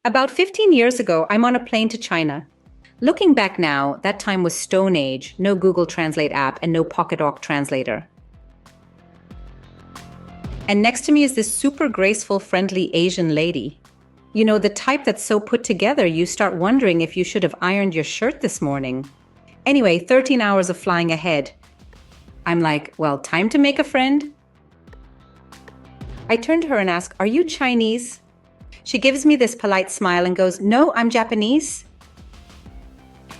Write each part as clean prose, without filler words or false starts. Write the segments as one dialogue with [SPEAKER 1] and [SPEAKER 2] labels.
[SPEAKER 1] About 15 years ago, I'm on a plane to China. Looking back now, that time was Stone Age, no Google Translate app and no PocketDoc translator. And next to me is this super graceful, friendly Asian lady. You know, the type that's so put together, you start wondering if you should have ironed your shirt this morning. Anyway, 13 hours of flying ahead. I'm like, well, time to make a friend. I turn to her and ask, are you Chinese? She gives me this polite smile and goes, no, I'm Japanese.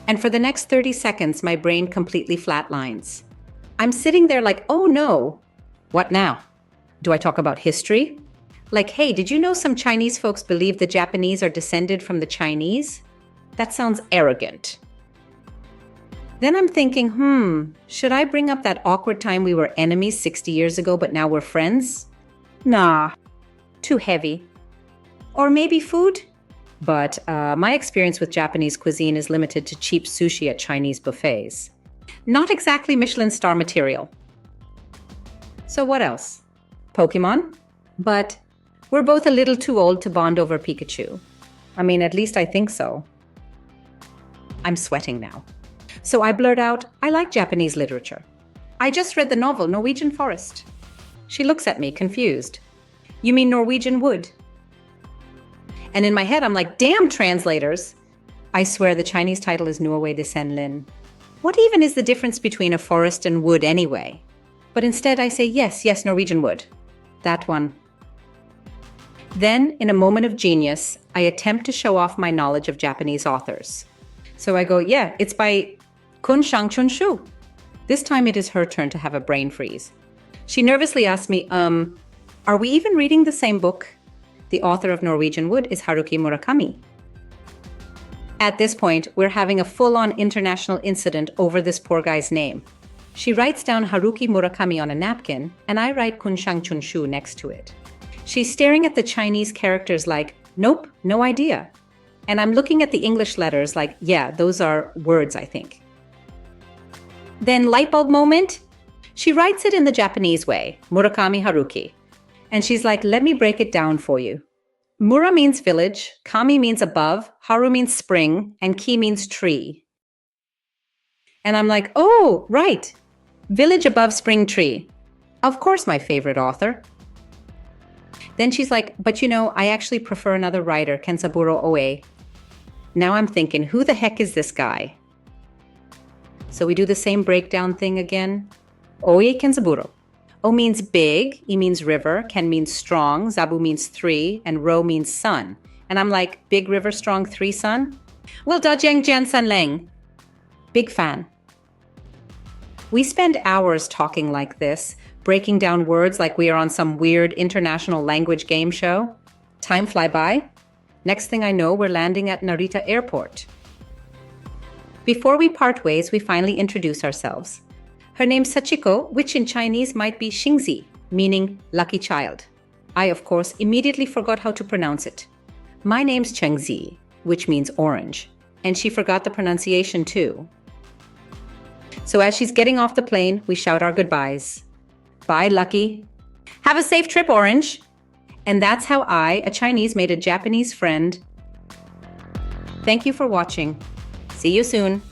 [SPEAKER 1] And for the next 30 seconds, my brain completely flatlines. I'm sitting there like, oh no. What now? Do I talk about history? Like, hey, did you know some Chinese folks believe the Japanese are descended from the Chinese? That sounds arrogant. Then I'm thinking, should I bring up that awkward time we were enemies 60 years ago, but now we're friends? Nah, too heavy. Or maybe food? But my experience with Japanese cuisine is limited to cheap sushi at Chinese buffets. Not exactly Michelin star material. So what else? Pokemon? But we're both a little too old to bond over Pikachu. I mean, at least I think so. I'm sweating now. So I blurt out, I like Japanese literature. I just read the novel Norwegian Forest. She looks at me, confused. You mean Norwegian Wood? And in my head, I'm like, damn translators. I swear the Chinese title is Nuowe de Sen Lin. What even is the difference between a forest and wood anyway? But instead I say, yes, Norwegian Wood. That one. Then, in a moment of genius, I attempt to show off my knowledge of Japanese authors. So I go, yeah, it's by Kun Shang-chun Shu. This time it is her turn to have a brain freeze. She nervously asks me, are we even reading the same book? The author of Norwegian Wood is Haruki Murakami. At this point, we're having a full-on international incident over this poor guy's name. She writes down Haruki Murakami on a napkin, and I write Kun Shang-chun Shu next to it. She's staring at the Chinese characters like, nope, no idea. And I'm looking at the English letters like, yeah, those are words, I think. Then light bulb moment. She writes it in the Japanese way, Murakami Haruki. And she's like, let me break it down for you. Mura means village, kami means above, haru means spring, and ki means tree. And I'm like, oh, right. Village above spring tree. Of course, my favorite author. Then she's like, but you know, I actually prefer another writer, Kensaburo Oe. Now I'm thinking, who the heck is this guy? So we do the same breakdown thing again. Oe Kensaburo. O means big, E means river, Ken means strong, Zabu means 3, and Ro means sun. And I'm like, big river, strong, 3 sun? Well, da jiang jian san leng. Big fan. We spend hours talking like this, breaking down words like we are on some weird international language game show. Time fly by. Next thing I know, we're landing at Narita Airport. Before we part ways, we finally introduce ourselves. Her name's Sachiko, which in Chinese might be Xingzi, meaning lucky child. I, of course, immediately forgot how to pronounce it. My name's Chengzi, which means orange, and she forgot the pronunciation too. So as she's getting off the plane, we shout our goodbyes. Bye, Lucky. Have a safe trip, Orange. And that's how I, a Chinese, made a Japanese friend. Thank you for watching. See you soon.